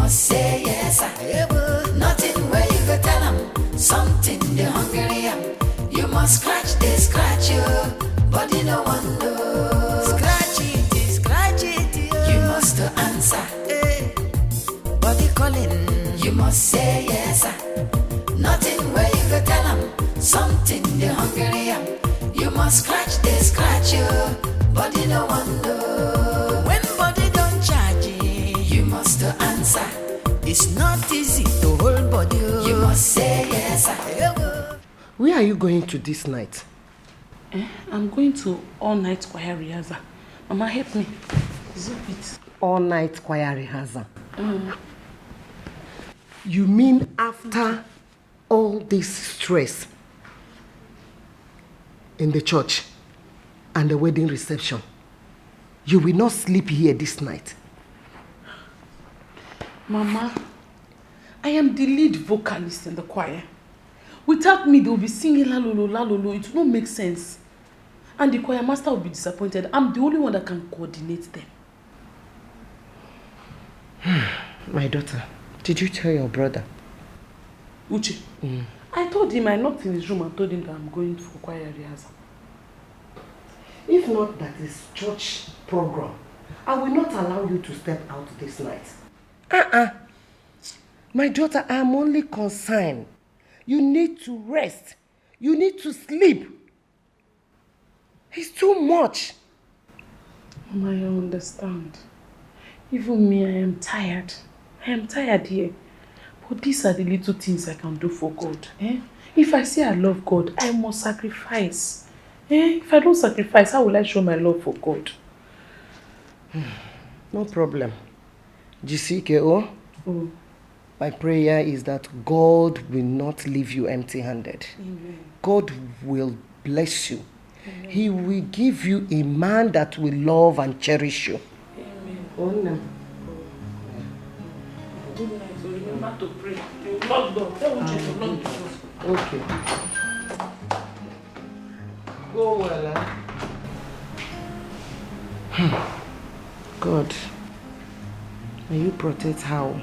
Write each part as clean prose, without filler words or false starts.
must say yes, nothing where you go tell them. Something they hungry am. You must scratch, they scratch you. Body no one knows. Scratch it, you must answer. Body calling, you must say yes, nothing where you go tell them. Something they hungry am. You must scratch, they scratch you. Body no one know. When body don't charge you must answer. It's not easy to hold body. You must say yes. Where are you going to this night? I'm going to all-night choir rehearsal. Mama, help me. Zip it. All-night choir rehearsal? You mean after all this stress in the church and the wedding reception, you will not sleep here this night? Mama, I am the lead vocalist in the choir. Without me, they will be singing la lolo, la lolo. It will not make sense. And the choir master will be disappointed. I'm the only one that can coordinate them. My daughter, did you tell your brother? Uche? I told him, I knocked in his room and told him that I'm going for choir rehearsal. If not that is church program, I will not allow you to step out this night. My daughter, I am only concerned. You need to rest. You need to sleep. It's too much. Mama, I understand. Even me, I am tired. I am tired here. But these are the little things I can do for God. If I say I love God, I must sacrifice. If I don't sacrifice, how will I show my love for God? No problem. Dikeh, my prayer is that God will not leave you empty-handed. God will bless you. Amen. He will give you a man that will love and cherish you. Amen. Good night. So remember to pray. You lock door. Okay. Go well, God, may you protect her.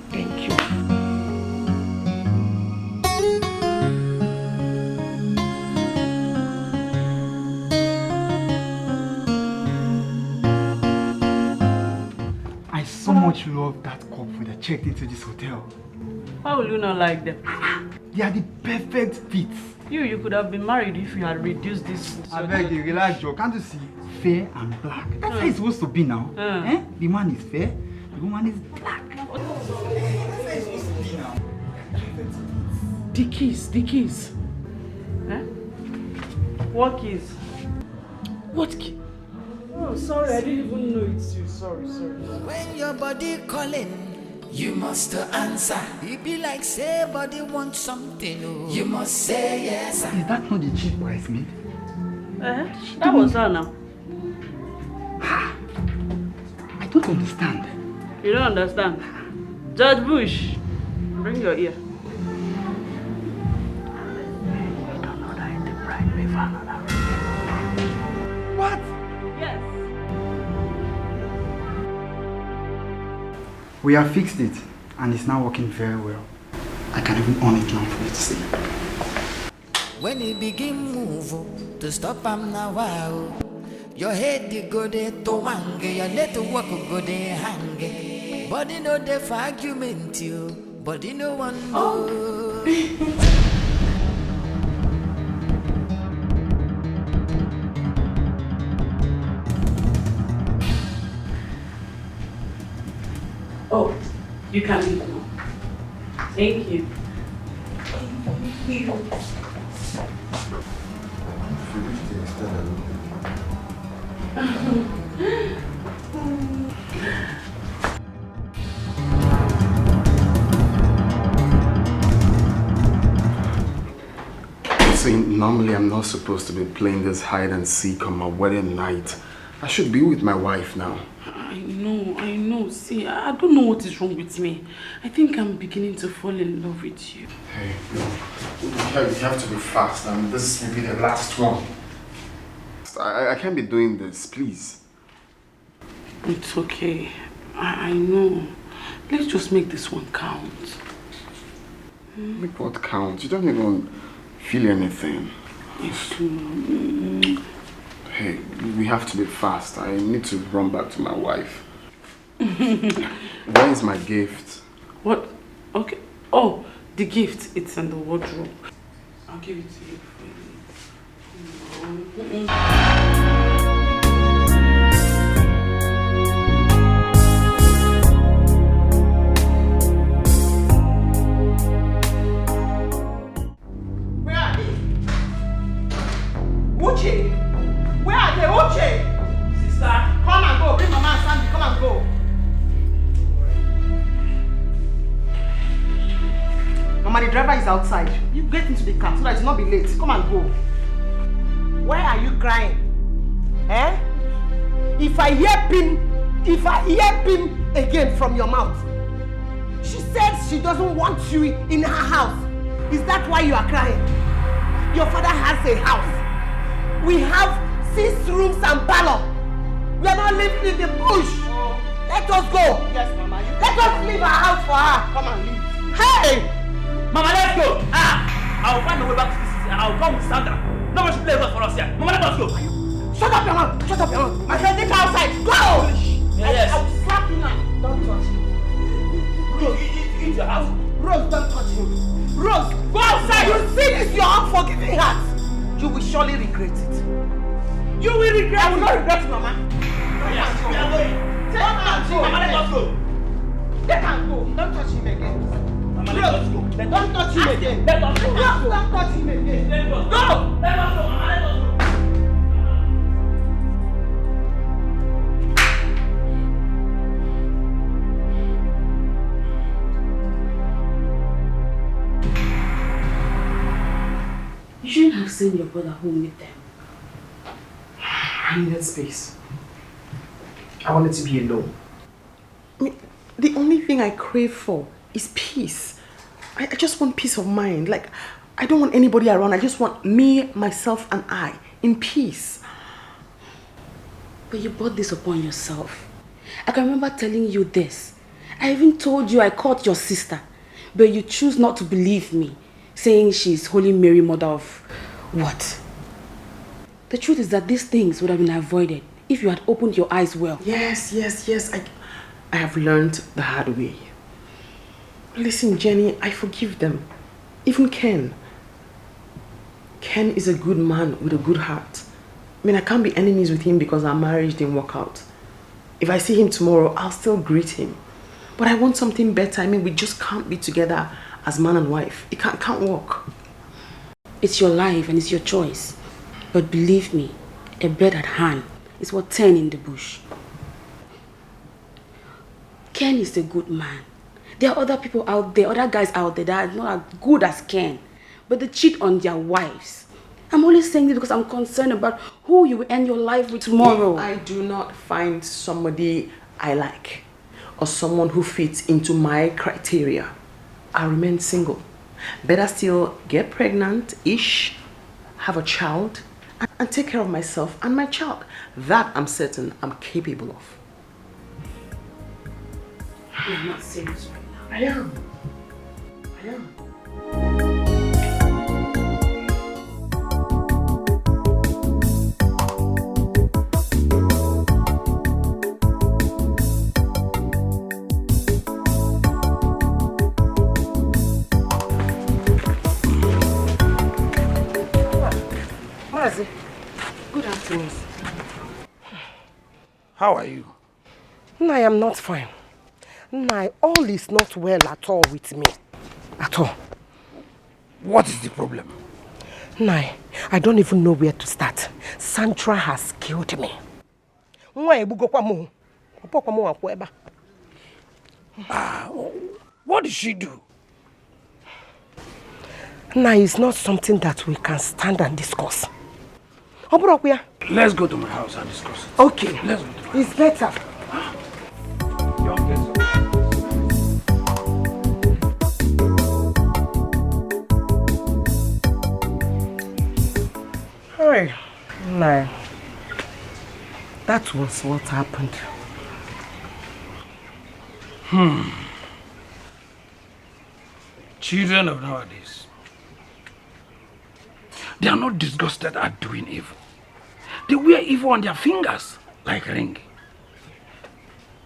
Thank you. I so much love that couple that checked into this hotel. Why will you not like them? They are the perfect fit. You could have been married if you had reduced this. I beg you, relax, Joe. Can't you see? Fair and black. That's how it's supposed to be now. The man is fair, the woman is black. That's how it's supposed to be now. The keys. What keys? What key? Oh, sorry, I didn't even know it's you. Sorry. When your body calling, you must answer. It be like say body wants something. You must say yes. Is that not the chief bridesmaid? That was her now. I don't understand. You don't understand? Judge Bush, bring your ear. You don't know that the bride may for another. What? Yes. We have fixed it, and it's now working very well. I can even on it now for you to see. When you begin move to stop am now, wow. Your head you go there to wange, your let work go there hang. Body no dey for argument you, body no one know. Oh, you can leave now. Thank you. See, normally I'm not supposed to be playing this hide and seek on my wedding night. I should be with my wife now. I know. See, I don't know what is wrong with me. I think I'm beginning to fall in love with you. Hey, no. You have to be fast, and this will be the last one. I can't be doing this, please. It's okay. I know. Let's just make this one count. Make what count? You don't even feel anything. Hey, we have to be fast. I need to run back to my wife. Where is my gift? What? Okay. Oh, the gift. It's in the wardrobe. I'll give it to you. Where are they? Uche! Where are they? Uche! Sister, come and go. Bring Mama and Sandy. Come and go. Mama, the driver is outside. You get into the car so that you'll not be late. Come and go. Why are you crying? Eh? If I hear pin again from your mouth, she said she doesn't want you in her house. Is that why you are crying? Your father has a house. We have 6 rooms and parlor. We are not living in the bush. Let us go. Yes, Mama. Let us leave our house for her. Come and leave. Hey! Mama, let's go! I'll find a way back to this city and I'll come with Sandra. No one should play with us for us here. Mama, let us go! Shut up your mouth! Shut up your mouth! My friend, take her outside! Go! Yes. I will slap you now. Don't touch him. Rose, It's your house. Rose, don't touch him. Rose, go outside! You see this, your unforgiving heart. You will surely regret it. You will regret it. I will not regret it, Mama. Yes, we are going. Take her and go. Mama, let us go. Take her and go. Don't touch him again. Mama, let us go. Don't touch him again. Let us go. Rose, don't touch him again. Let us go. Go! Let us go, Mama, let us go. You shouldn't have sent your brother home with them. I needed space. I wanted to be alone. I mean, the only thing I crave for is peace. I just want peace of mind. Like, I don't want anybody around. I just want me, myself, and I in peace. But you brought this upon yourself. I can remember telling you this. I even told you I caught your sister, but you choose not to believe me, saying she's Holy Mary, mother of what? The truth is that these things would have been avoided if you had opened your eyes well. Yes. I have learned the hard way. Listen, Jenny, I forgive them. Even Ken. Ken is a good man with a good heart. I mean, I can't be enemies with him because our marriage didn't work out. If I see him tomorrow, I'll still greet him. But I want something better. I mean, we just can't be together as man and wife. It can't work. It's your life and it's your choice. But believe me, a bird at hand is worth 10 in the bush. Ken is a good man. There are other people out there, other guys out there that are not as good as Ken, but they cheat on their wives. I'm only saying this because I'm concerned about who you will end your life with tomorrow. If I do not find somebody I like or someone who fits into my criteria, I'll remain single. Better still get pregnant-ish, have a child, and take care of myself and my child. That I'm certain I'm capable of. You're not serious right now. I am. Mazi, good afternoon. How are you? No, I am not fine. No, all is not well at all with me. At all. What is the problem? No, I don't even know where to start. Sandra has killed me. What did she do? No, it's not something that we can stand and discuss. Let's go to my house and discuss it. Okay, Let's go to my house. it's better. Hi. No. That was what happened. Children of nowadays, they are not disgusted at doing evil. They wear evil on their fingers like ring.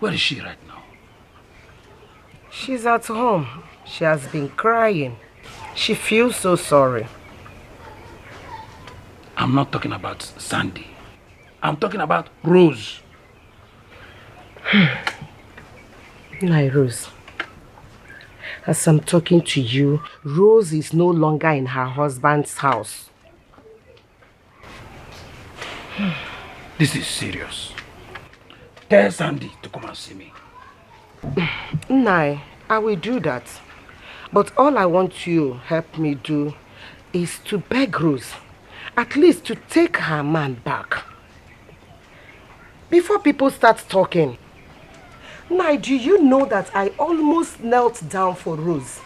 Where is she right now? She's at home. She has been crying. She feels so sorry. I'm not talking about Sandy. I'm talking about Rose. My Rose. As I'm talking to you, Rose is no longer in her husband's house. This is serious. Tell Sandy to come and see me. Nai, I will do that. But all I want you to help me do is to beg Rose, at least to take her man back. Before people start talking. Nai, do you know that I almost knelt down for Rose?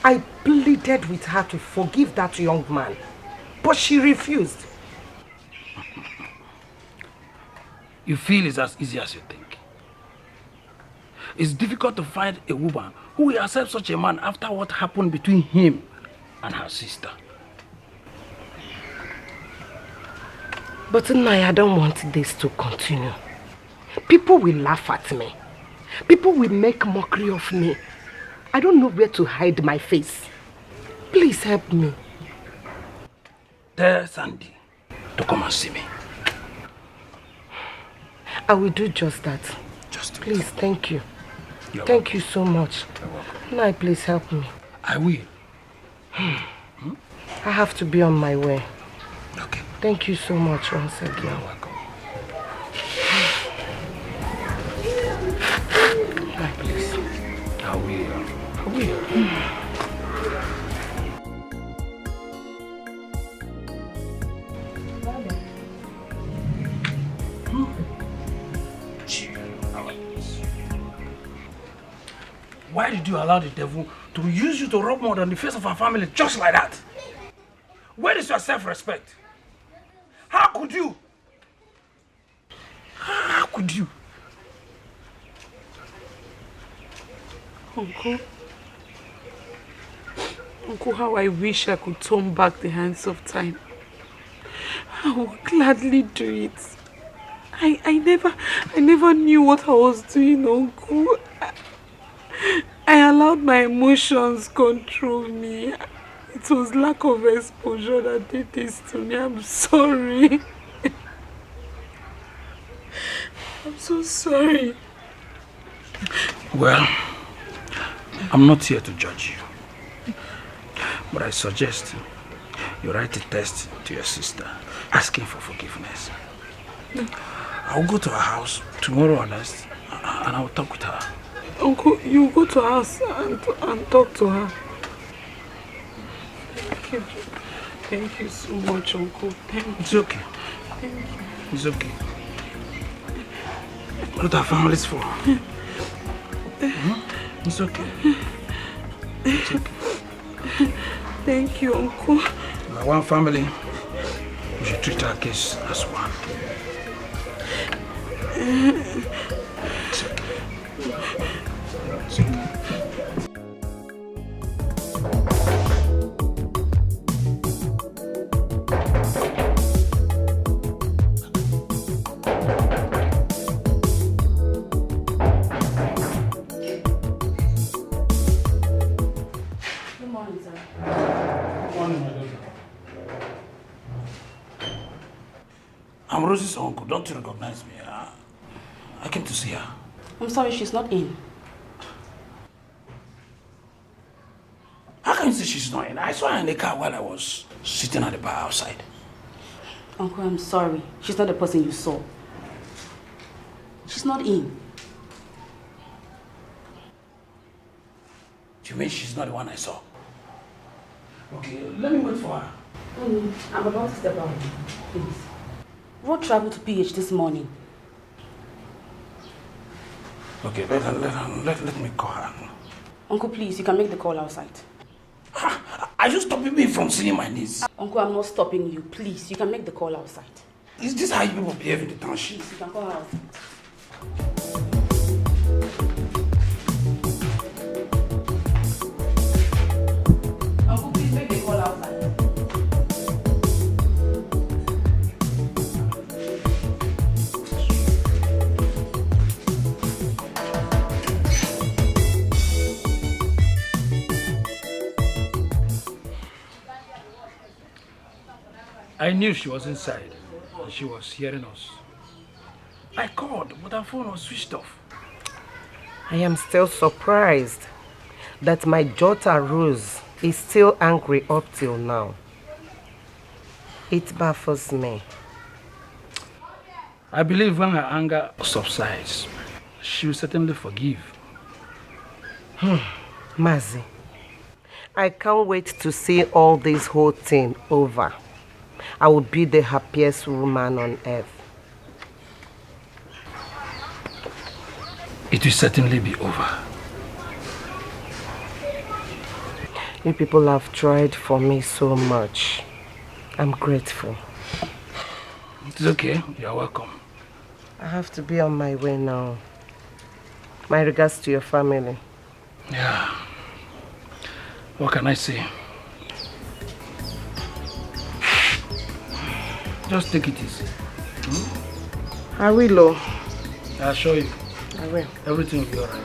I pleaded with her to forgive that young man, but she refused. You feel it's as easy as you think. It's difficult to find a woman who will accept such a man after what happened between him and her sister. But Nai, I don't want this to continue. People will laugh at me. People will make mockery of me. I don't know where to hide my face. Please help me. Tell Sandy to come and see me. I will do just that. Just please, thank you. Thank you so much. You're welcome. Nai, please help me. I will. I have to be on my way. Okay. Thank you so much once again. You're welcome. Nai, please. I will. Why did you allow the devil to use you to rub mud on the face of our family just like that? Where is your self-respect? How could you? How could you? Uncle, how I wish I could turn back the hands of time. I would gladly do it. I never knew what I was doing, Uncle. I allowed my emotions control me. It was lack of exposure that did this to me. I'm sorry. I'm so sorry. Well, I'm not here to judge you. But I suggest you write a text to your sister asking for forgiveness. I'll go to her house tomorrow and I'll talk with her. Uncle, you go to her house and talk to her. Thank you so much, Uncle. It's okay. Thank you. It's okay. What are families for? It's okay. It's okay. Thank you, Uncle. Like one family, we should treat our case as one. It's okay. It's okay. I'm Rosie's uncle. Don't you recognize me? I came to see her. I'm sorry, she's not in. How can you say she's not in? I saw her in the car while I was sitting at the bar outside. Uncle, I'm sorry. She's not the person you saw. She's not in. You mean she's not the one I saw? Okay, let me wait for her. I'm about to step out. Please. Road traveled to PH this morning. Okay, let me call her. Uncle, please, you can make the call outside. Are you stopping me from seeing my niece? Uncle, I'm not stopping you. Please, you can make the call outside. Is this how you people behave in the township? Please, you can call her outside. I knew she was inside and she was hearing us. I called, but her phone was switched off. I am still surprised that my daughter Rose is still angry up till now. It baffles me. I believe when her anger subsides, she will certainly forgive. Mazi, I can't wait to see all this whole thing over. I will be the happiest woman on earth. It will certainly be over. You people have tried for me so much. I'm grateful. It's okay. You're welcome. I have to be on my way now. My regards to your family. Yeah. What can I say? Just take it easy. I will. I'll show you. I will. Everything will be alright.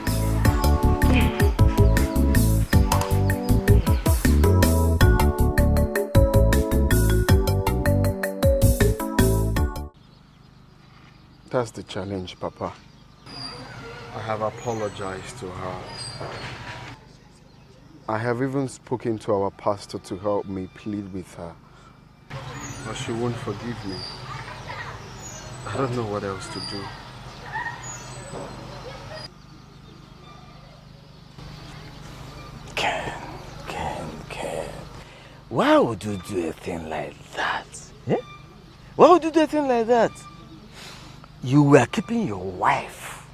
That's the challenge, Papa. I have apologized to her. I have even spoken to our pastor to help me plead with her. But she won't forgive me. I don't know what else to do. Ken. Why would you do a thing like that? Eh? Why would you do a thing like that? You were keeping your wife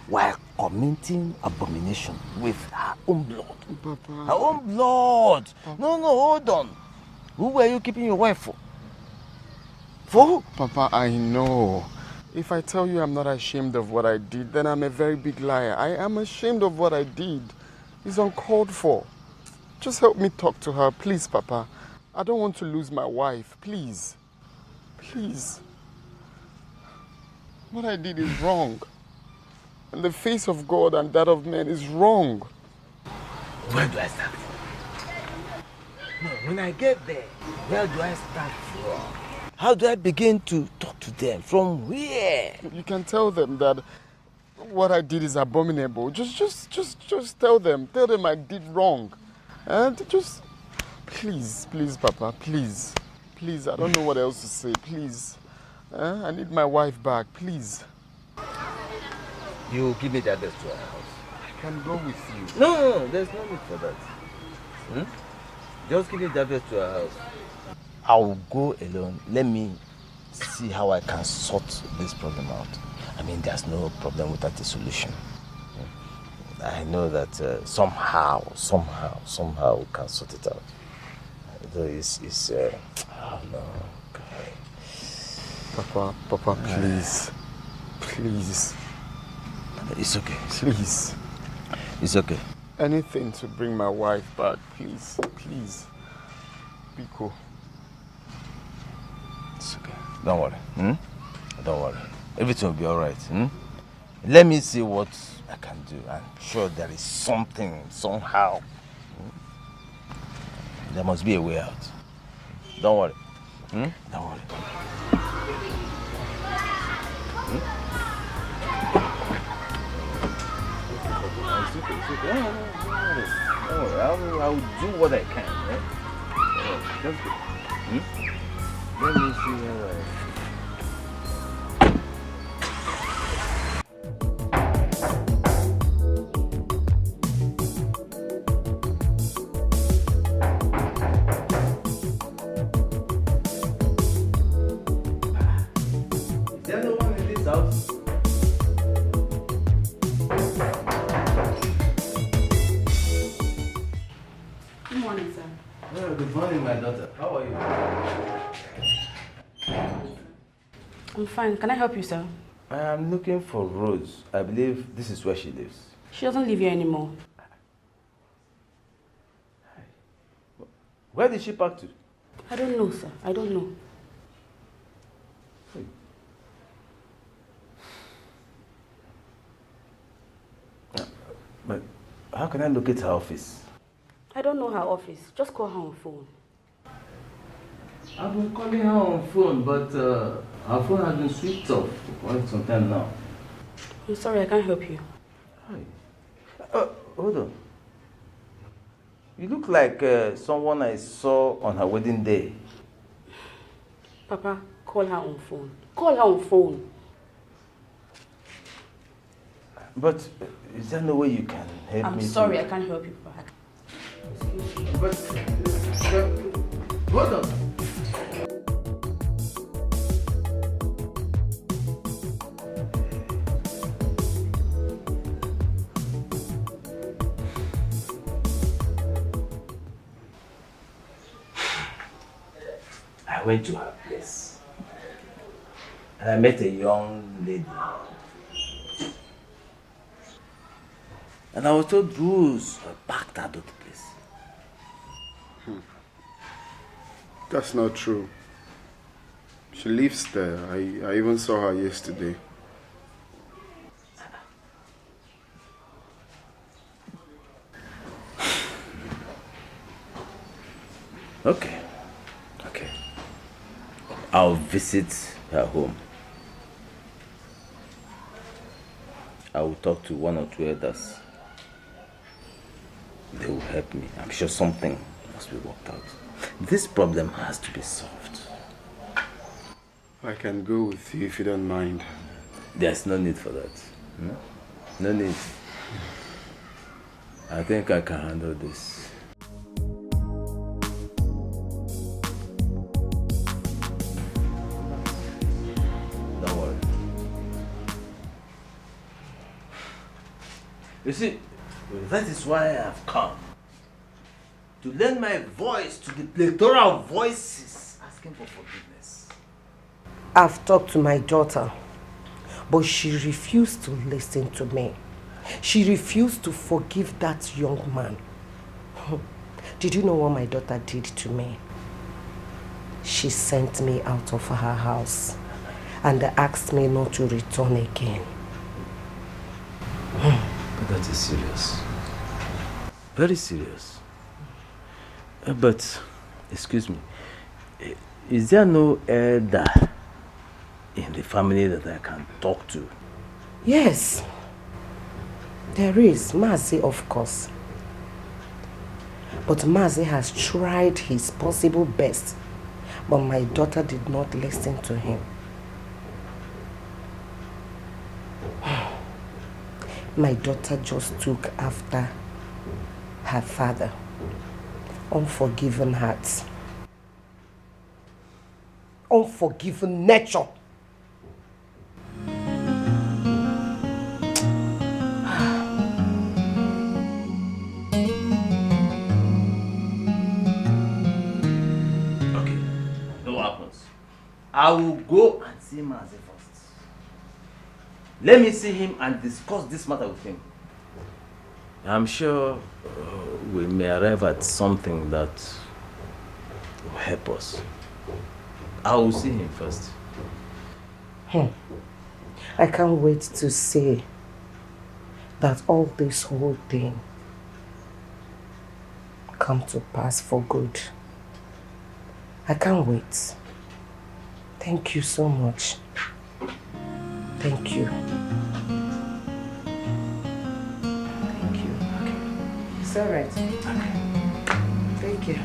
while committing abomination with her own blood. Papa. Her own blood. Papa. No, hold on. Who were you keeping your wife for? For who? Papa, I know. If I tell you I'm not ashamed of what I did, then I'm a very big liar. I am ashamed of what I did. It's uncalled for. Just help me talk to her, please, Papa. I don't want to lose my wife, please. Please. What I did is wrong. And the face of God and that of men is wrong. Where do I start from? No, when I get there, where do I start from? How do I begin to talk to them? From where? You can tell them that what I did is abominable. Just tell them. Tell them I did wrong. And just, please, Papa, please. Please, I don't know what else to say, please. I need my wife back, please. You give me the address to her house. I can go with you. No, there's no need for that. Just give me the address to her house. I'll go alone. Let me see how I can sort this problem out. I mean, there's no problem without a solution. I know that somehow we can sort it out. Though it's oh no, God. Papa, please. Please. It's okay. Please. It's okay. Anything to bring my wife back, please. Please. Be cool. It's okay. Don't worry. Don't worry. Everything will be all right. Let me see what I can do. I'm sure there is something, somehow. There must be a way out. Don't worry. Don't worry. Don't worry. I will do what I can. Just go. Let me see how Is there no one in this house? Good morning, sir. Oh, good morning, my daughter. How are you? I'm fine. Can I help you, sir? I am looking for Rose. I believe this is where she lives. She doesn't live here anymore. Where did she pack to? I don't know, sir. I don't know. But how can I locate her office? I don't know her office. Just call her on phone. I've been calling her on phone, but her phone has been switched off for quite some time now. I'm sorry, I can't help you. Hi. Hold on. You look like someone I saw on her wedding day. Papa, call her on phone. Call her on phone. But is there no way you can help me? I'm sorry, I can't help you, Papa. But hold on. I went to her place and I met a young lady. And I was told rules were packed out of the place. That's not true. She lives there. I even saw her yesterday. Okay. I'll visit her home. I will talk to one or two others. They will help me. I'm sure something must be worked out. This problem has to be solved. I can go with you if you don't mind. There's no need for that. No need. I think I can handle this. Don't worry. You see, that is why I have come. To lend my voice to the plethora of voices asking for forgiveness. I've talked to my daughter, but she refused to listen to me. She refused to forgive that young man. Did you know what my daughter did to me? She sent me out of her house and asked me not to return again. But that is serious. Very serious. But, excuse me, is there no elder in the family that I can talk to? Yes, there is. Mercy, of course. But Mercy has tried his possible best, but my daughter did not listen to him. My daughter just took after her father. Unforgiving heart. Unforgiving nature. Okay, no happens. I will go and see Mazi first. Let me see him and discuss this matter with him. I'm sure we may arrive at something that will help us. I will see him first. I can't wait to see that all this whole thing come to pass for good. I can't wait. Thank you so much. Thank you. It's all right. Thank you.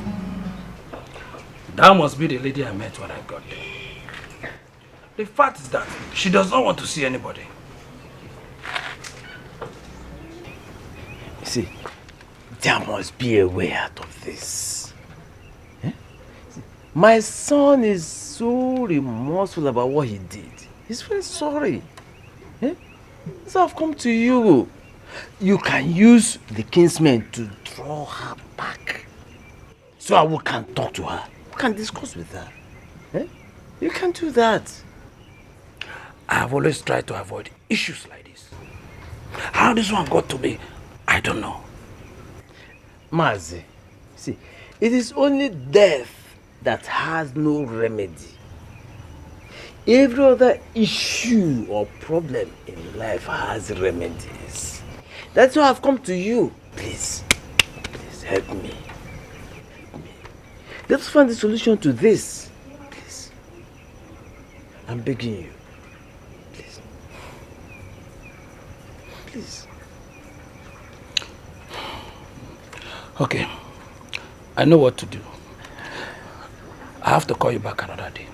That must be the lady I met when I got there. The fact is that she does not want to see anybody. You see, there must be a way out of this. My son is so remorseful about what he did. He's very sorry. So I've come to you. You can use the kinsmen to draw her back. So we can talk to her. We can discuss with her. You can do that. I have always tried to avoid issues like this. How this one got to me, I don't know. Mazi, see, it is only death that has no remedy. Every other issue or problem in life has remedies. That's why I've come to you. Please help me. Let's find a solution to this. I'm begging you. Please. Please. Okay. I know what to do. I have to call you back another day.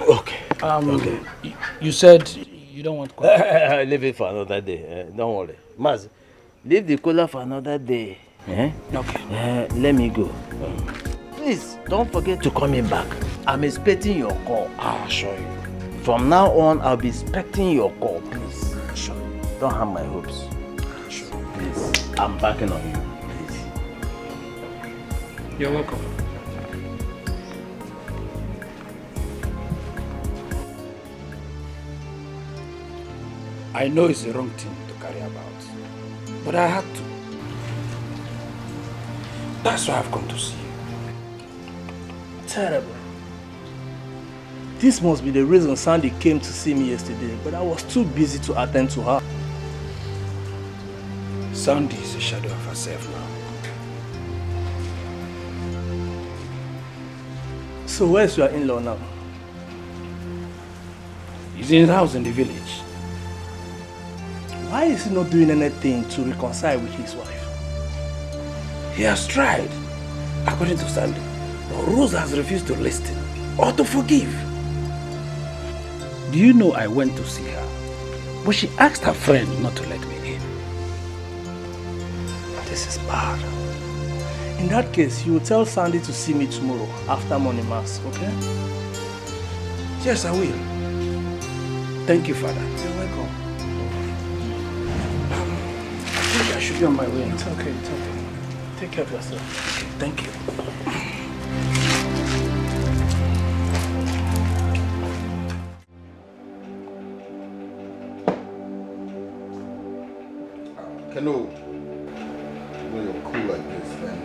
Okay. Okay. You said you don't want cola. Leave it for another day. Don't worry. Maz, leave the cola for another day. Okay. Let me go. Please, don't forget to call me back. I'm expecting your call. I'll show you. From now on, I'll be expecting your call, please. Sure. Don't harm my hopes. Sure. Please, I'm backing on you. Please. You're welcome. I know it's the wrong thing to carry about, but I had to. That's why I've come to see you. Terrible. This must be the reason Sandy came to see me yesterday, but I was too busy to attend to her. Sandy is a shadow of herself now. So where's your in-law now? He's in his house in the village. Why is he not doing anything to reconcile with his wife? He has tried, according to Sandy, but Rose has refused to listen or to forgive. Do you know I went to see her, but she asked her friend not to let me in. This is bad. In that case, you will tell Sandy to see me tomorrow after morning mass, okay? Yes, I will. Thank you, Father. You're welcome. I think I should be on my way. It's okay, it's okay. Take care of yourself. Okay, thank you. Keno, when you're cool like this, man.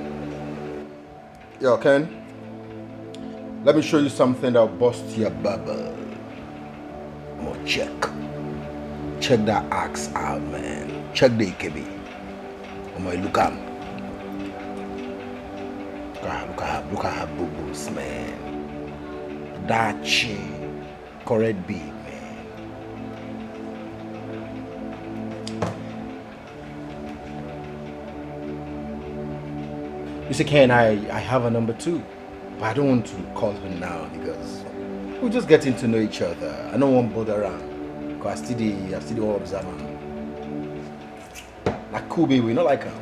Yo, Ken, let me show you something that'll bust your bubble. More check. Check that axe out, man. Check the EKB. Oh my, look at him. Look at her boo-boos, man. That chick, correct beat, man. You see, Ken, I have a number too, but I don't want to call her now because we're just getting to know each other. I don't want to bother around because I still want to observe her. Like cool baby, not like her.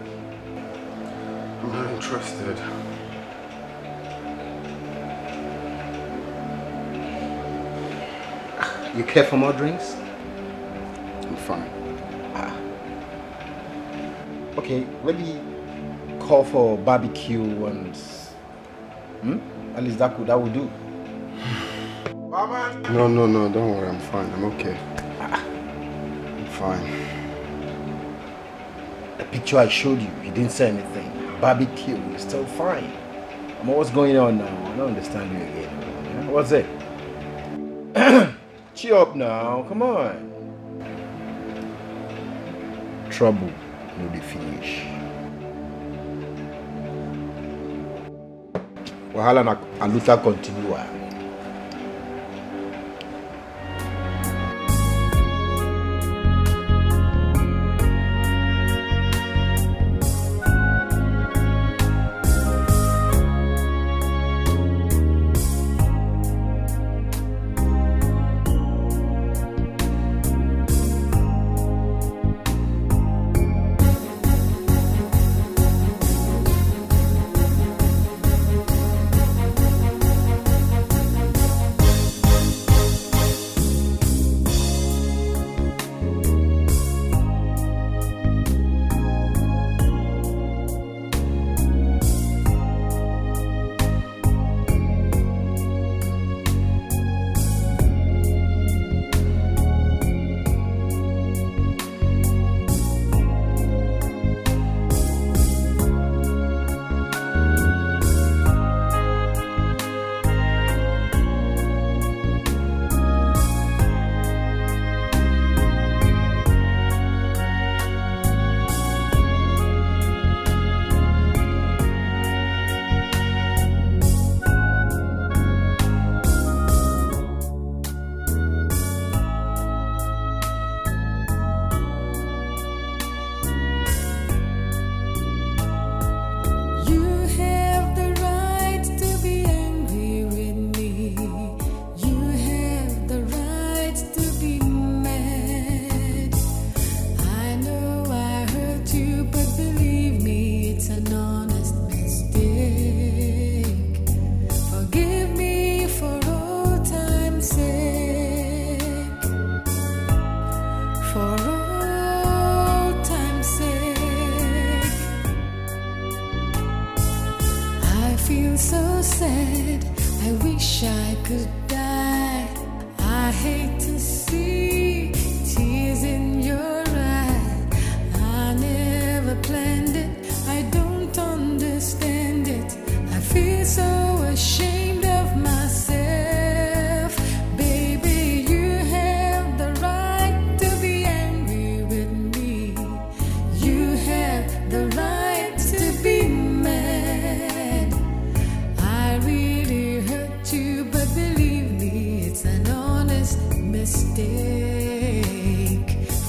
I'm not interested. You care for more drinks? I'm fine. Okay, maybe call for barbecue and at least that would do. No, don't worry, I'm fine. I'm okay. I'm fine. The picture I showed you, you didn't say anything. Barbecue, you're still fine. What's going on now? I don't understand you again. Yeah? What's it? Cheer up now, come on. Trouble, no dey finish. Wahala na aluta continua. could die. I hate to see tears in your eye. I never planned it, I don't understand it. I feel so ashamed of myself. Baby, you have the right to be angry with me. You have the right to be mad. I really hurt you, but believe me, it's an honest mistake.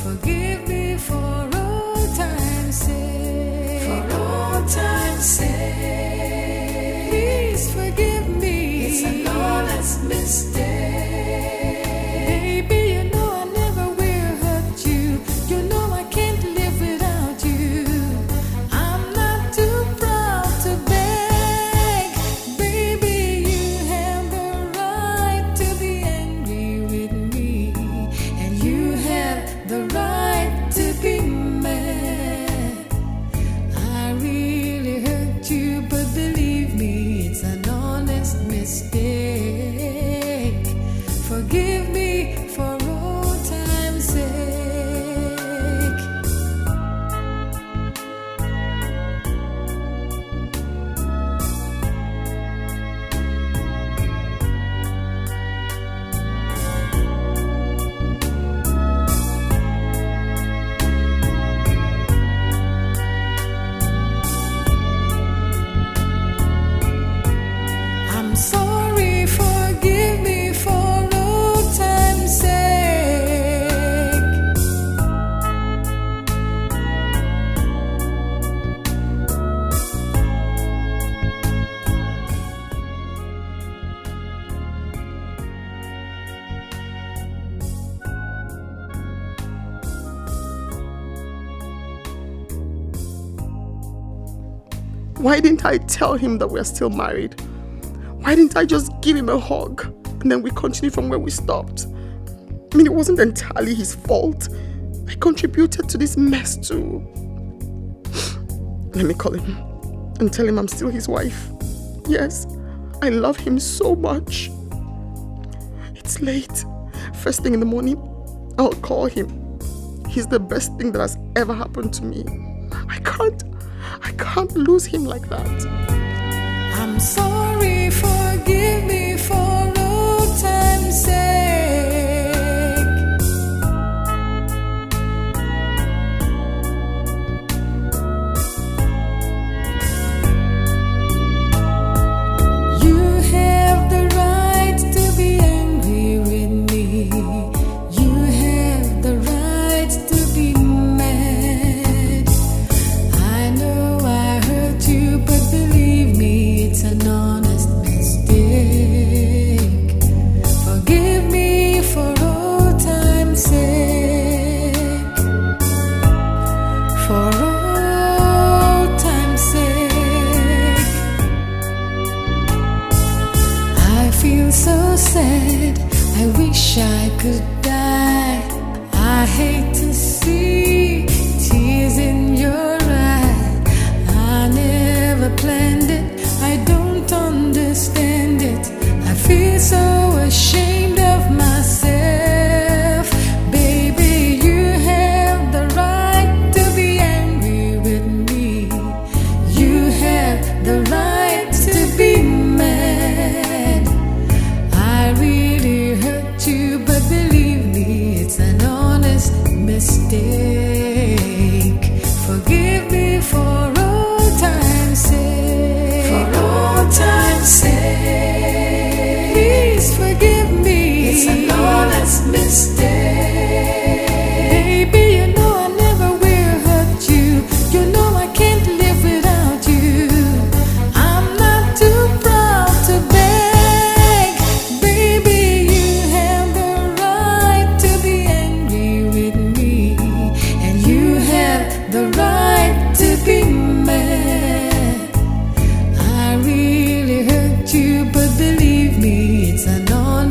Forgive me for old time's sake. For old time's sake. Please forgive me. It's an honest mistake. Baby, you know I never will hurt you. You know I can't live without you. I'm not too proud to beg. Baby, you have the right to be angry with me. And you have the right to be mad. I really hurt you, but believe me, it's an honest mistake. Forgive me for old time's sake. I'm sorry, forgive me for old time's sake. Why didn't I tell him that we're still married? Why didn't I just give him a hug and then we continue from where we stopped? I mean, it wasn't entirely his fault. I contributed to this mess too. Let me call him and tell him I'm still his wife. Yes, I love him so much. It's late. First thing in the morning, I'll call him. He's the best thing that has ever happened to me. I can't lose him like that. I'm sorry, forgive me for old time's sake. You have the right to be angry with me. You have the right to be mad. I know I hurt you, but believe me, it's an honest mistake. Forgive me for old time's sake. For old time's sake. I feel so sad, I wish I could die. I hate to see tears in your eye. I never planned it, I don't understand it. I feel so ashamed of myself. Baby, you have the right to be angry with me. You have the right to be mad. I really hurt you, but believe me, it's an honest mistake. Forgive me for old time's sake. For old time's sake. Please forgive me. It's an honest mistake. Baby, you know I never will hurt you. You know I can't live without you. I'm not too proud to beg. Baby, you have the right to be angry with me. And you have the right to be mad. I really hurt you, but believe me, it's an honest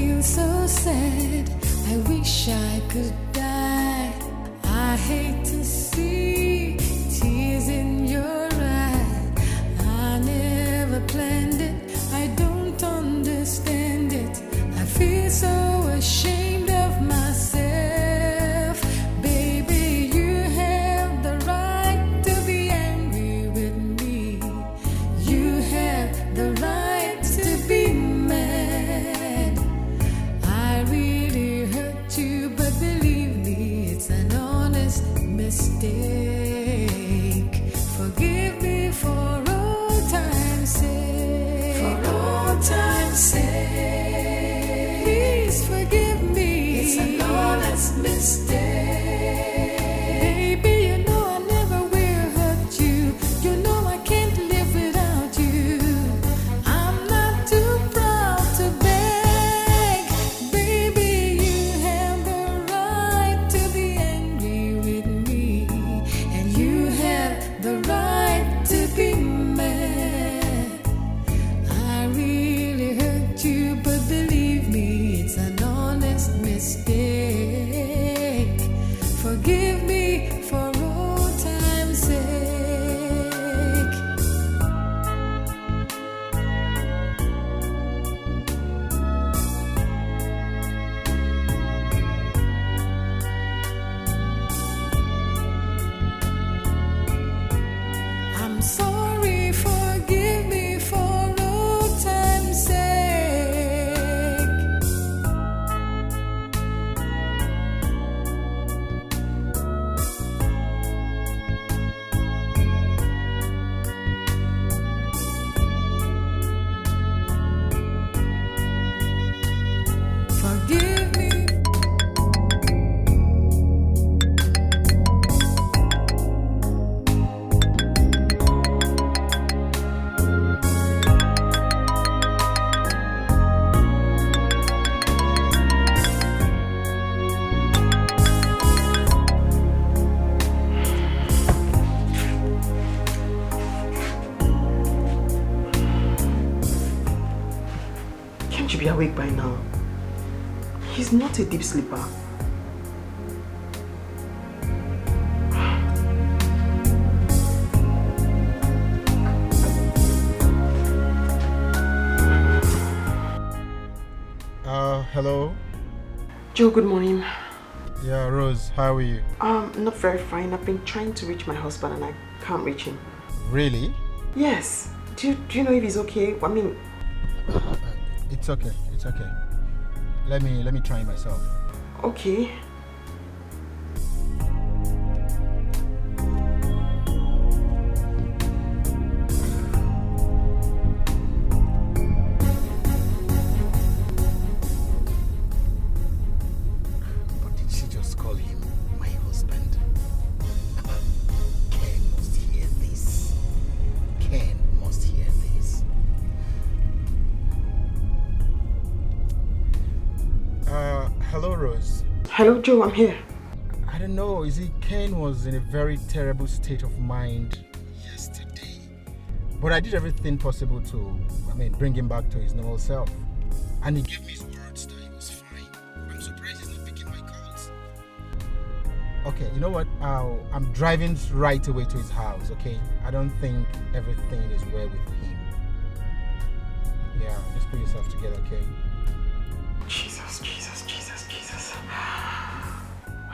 feel so sad. I wish I could die. I hate to see tears in your eye. I never planned it. I don't understand it. I feel so ashamed of myself. Baby, you have the right to be angry with me. You have the right to be mad. I really hurt you, but believe me, it's an honest mistake. Forgive me for all time's sake. For all time's sake. Please forgive me. It's an honest mistake. Baby, you know I never will hurt you. You know I can't live without you. I'm not too proud to beg. Baby, you have the right to be angry with me. And you have the right to be mad. I really hurt you, but believe me, it's an honest mistake. Forgive me for all time's sake. I'm sorry, forgive me for all time's sake. Forgive me. Can't you be awake by now? He's not a deep sleeper. Hello? Joe, good morning. Yeah, Rose, how are you? Not very fine. I've been trying to reach my husband and I can't reach him. Really? Yes. Do you know if he's okay? I mean... It's okay, it's okay. Let me try myself. Okay. But did she just call him my husband? Ken must hear this. Ken must hear this. Hello, Rose. Hello, Joe, I'm here. I don't know, you see, Ken was in a very terrible state of mind yesterday. But I did everything possible to, bring him back to his normal self. And he gave me his words that he was fine. I'm surprised he's not picking my calls. Okay, you know what? I'm driving right away to his house, okay? I don't think everything is well with him. Yeah, just put yourself together, okay? Jesus.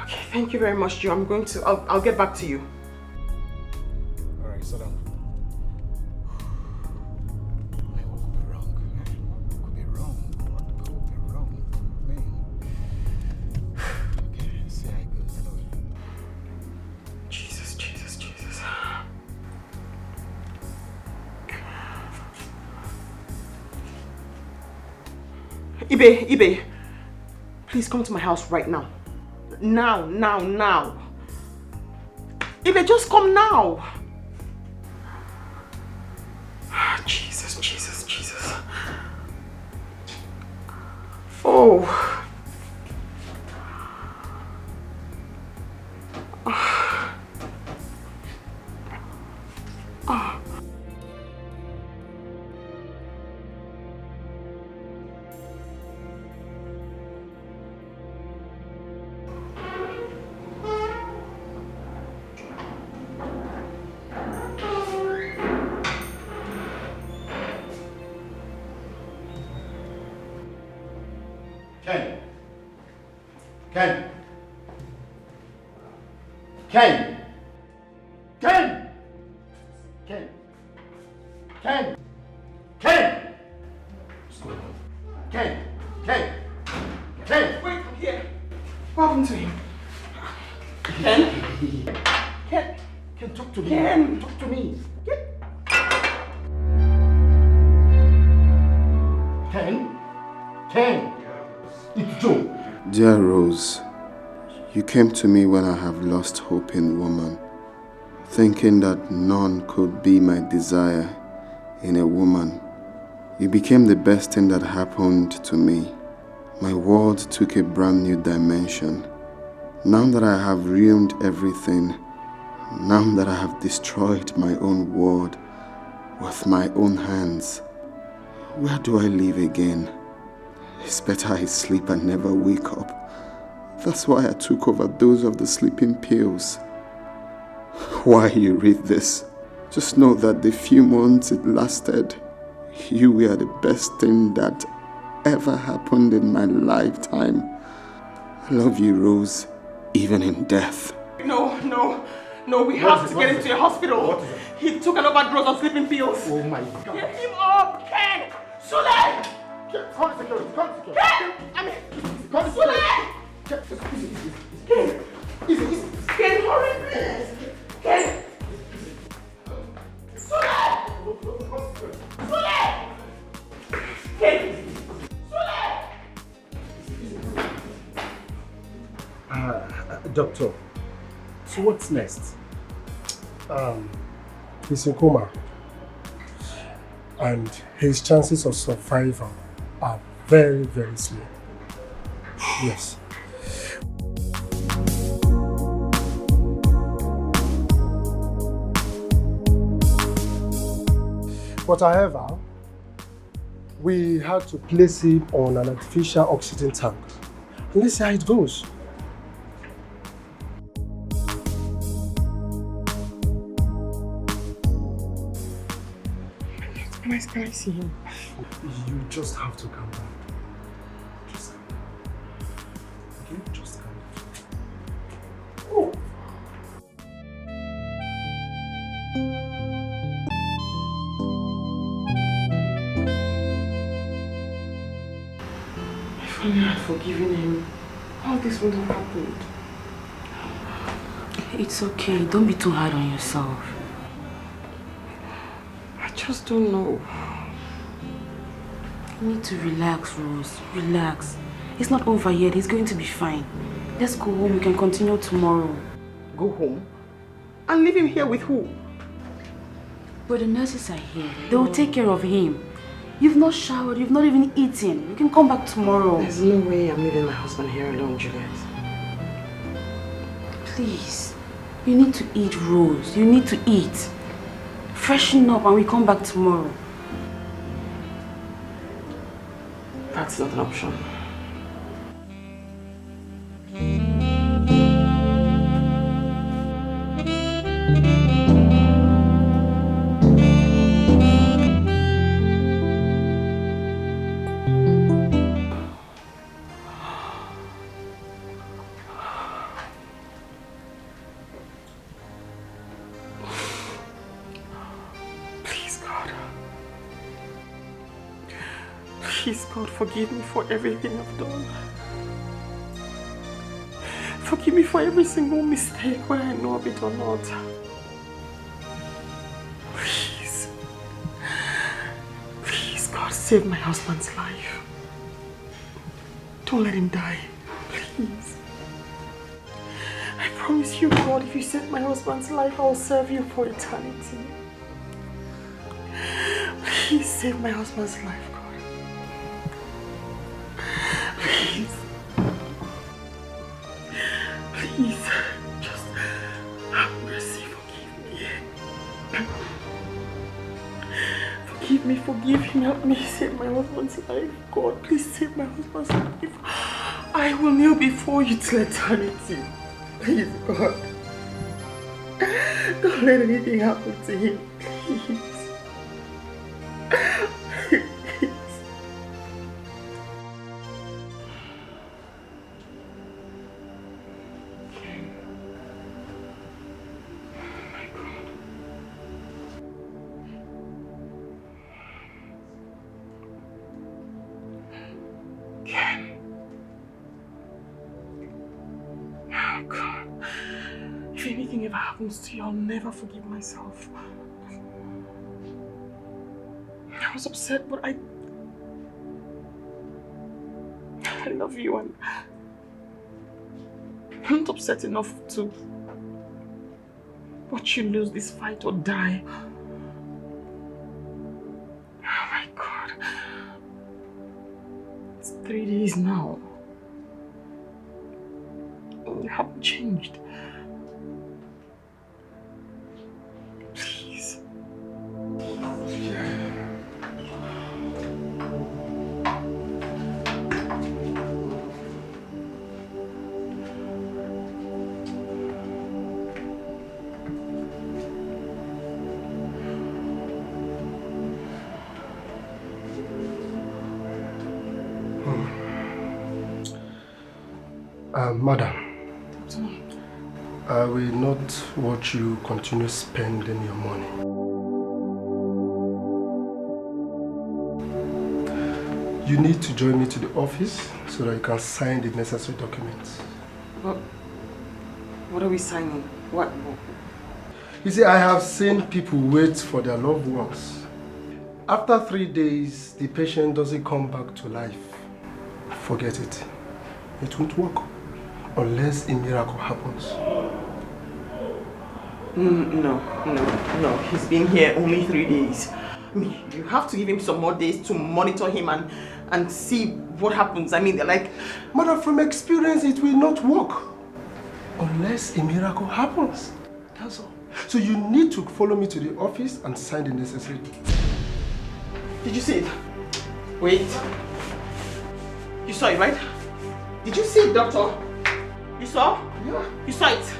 Okay, thank you very much, Joe. I'll get back to you. Alright, so long. Man, what could be wrong? What could be wrong? What could be wrong? Man. Okay, let's see how it goes anyway. Jesus. Ibe, please come to my house right now. Now. Ibe, just come now. Jesus. Oh. Ken! Ken! Ken! Ken! Ken! Ken! Ken! Ken! Ken! Ken! Wait, I'm here. What happened to him? Ken? Ken? Ken, talk to me. Ken! Talk to me. Ken? Ken! It's Joe. Dear Rose, you came to me when I have lost hope in woman, thinking that none could be my desire in a woman. You became the best thing that happened to me. My world took a brand new dimension. Now that I have ruined everything, now that I have destroyed my own world with my own hands, where do I live again? It's better I sleep and never wake up. That's why I took over those of the sleeping pills. Why you read this? Just know that the few months it lasted, you were the best thing that ever happened in my lifetime. I love you, Rose, even in death. No, we have to get him to a hospital. What is it? He took an overdose of sleeping pills. Oh my God. Get him up, Ken! Sule! Call the security, call the security. Ken! I mean, Call the security. Ken! Ken, hurry, please! Ken! Sule! Sule! Ken! Doctor, so what's next? He's in coma, and his chances of survival are very, very slim. Yes. But however, we had to place him on an artificial oxygen tank. And let's see how it goes. Can I see him? You just have to calm down. Just calm down. Okay? Just calm down. Oh! If only I had forgiven him, all this wouldn't have happened. It's okay. Don't be too hard on yourself. I just don't know. You need to relax, Rose. Relax. It's not over yet. He's going to be fine. Let's go home. We can continue tomorrow. Go home? And leave him here with who? But the nurses are here. They will take care of him. You've not showered. You've not even eaten. You can come back tomorrow. There's no way I'm leaving my husband here alone, Juliet. Please. You need to eat, Rose. You need to eat. Freshen up and we come back tomorrow. That's not an option. Please, God, forgive me for everything I've done. Forgive me for every single mistake, whether I know of it or not. Please. Please, God, save my husband's life. Don't let him die. Please. I promise you, God, if you save my husband's life, I'll serve you for eternity. Please save my husband's life. Please. Please, just have mercy, forgive him, help me save my husband's life. God, please save my husband's life. I will kneel before you till eternity. Please, God. Don't let anything happen to him, please. God. If anything ever happens to you, I'll never forgive myself. I was upset, but I love you and I'm not upset enough to watch you lose this fight or die. Oh my God. It's 3 days now. You haven't changed. Please. Madam, I will not watch you continue spending your money. You need to join me to the office so that you can sign the necessary documents. What are we signing? What? You see, I have seen people wait for their loved ones. After 3 days, the patient doesn't come back to life. Forget it. It won't work unless a miracle happens. No. He's been here only 3 days. I mean, you have to give him some more days to monitor him and see what happens. I mean, like... Madam, from experience, it will not work unless a miracle happens. That's all. So you need to follow me to the office and sign the necessary. Did you see it? Wait. You saw it, right? Did you see it, doctor? You saw? Yeah. You saw it?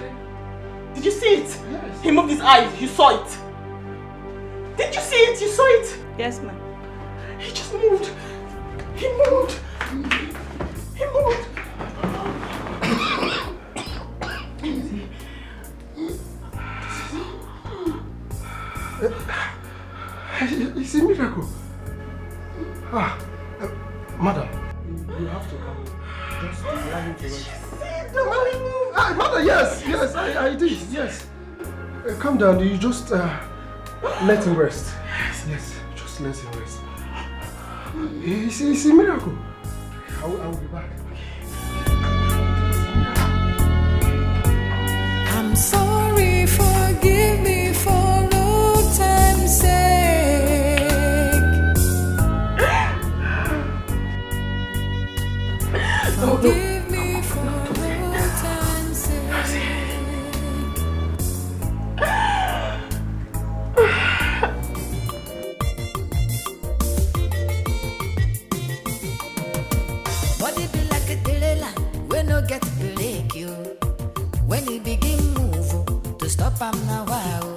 Did you see it? Yes. He moved his eyes. You saw it. Did you see it? You saw it? Yes, ma'am. He just moved. He moved. He moved. It's a miracle. Madam, you have to come. Just allow him to rest. Mother, yes, I did, yes. Calm down, you just let him rest. Yes, just let him rest. It's a miracle. I will be back. I'm sorry, forgive me for no time's sake. Forgive me for no time's sake. Body be like a trailer, we no get break you. When you begin move, to stop am now wow.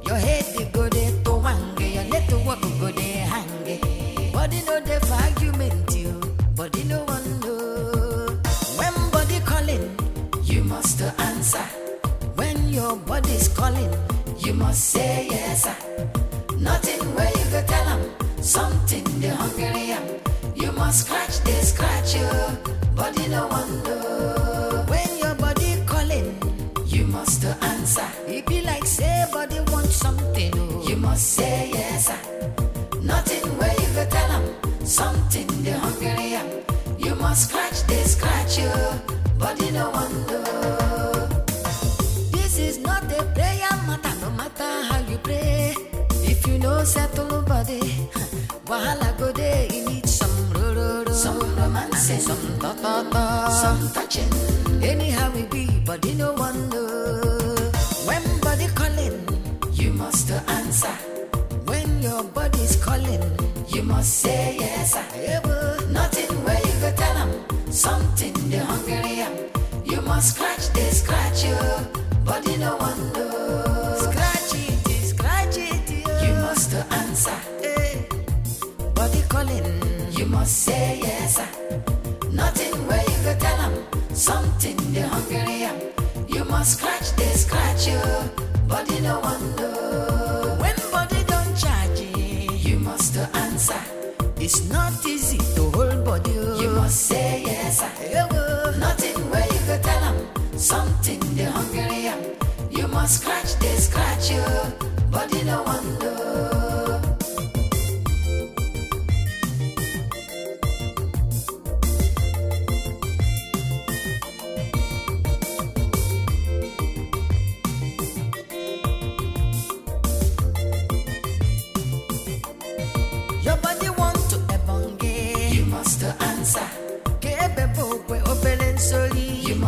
Your head they go there to wange, your leg to walk go there hang. Body no dey for argument you, body no one know. When body calling, you must answer. When your body's calling, you must say yes sir. Nothing where you go tell them, something they hungry am. You must scratch you, body no one know. When your body calling, you must answer. It be like say body want something, oh. You must say yes sir. Nothing where you go tell them, something they hungry am. You must scratch you, body no one know. This is not a prayer matter, no matter how you pray. If you know settle body, wahala go there, you need some romance, some ta-ta-ta, some touching. Anyhow we be, body no one know. When body calling, you must answer. When your body's calling, you must say yes sir. Nothing where you go tell them, something they hungry am. You must scratch you, body no one know. Scratch it, you must answer. Body calling, you must say yes sir. Nothing where you go tell them, something they hungry am. You must scratch you, body no one know. When body don't charge you must answer. It's not easy to hold body, you must say yes sir. Nothing where you go tell them,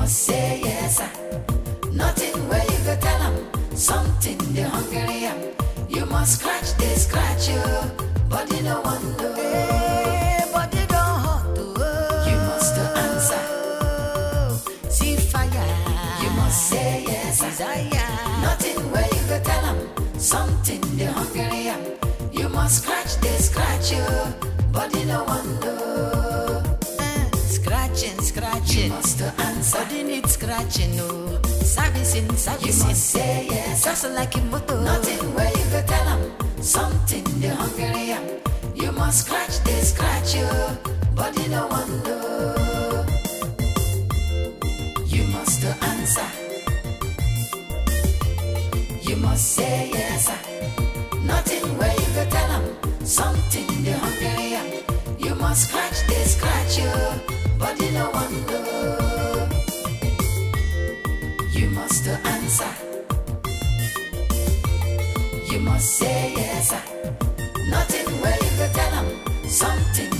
must say yes, sir. Nothing where you go tell them. Something they hungry am. You must scratch, they scratch you. Body no one know. Hey, body don't hot to. You must answer. See fire. You must say yes, desire. Nothing where you go tell them. Something they hungry am. You must scratch, they scratch you. Body no one know. Scratching, scratching. You must answer. Body needs scratching, no. Servicing, servicing. You must say yes. Just like a motor. Nothing where you go tell them. Something they hungry am. You must scratch, they scratch you. Body no one know. You must answer. You must say yes, sir. Nothing where you go tell them. Something they hungry am. You must scratch, they scratch you. Body no one know. You must answer. You must say yes, sir. Nothing where you go tell them. Something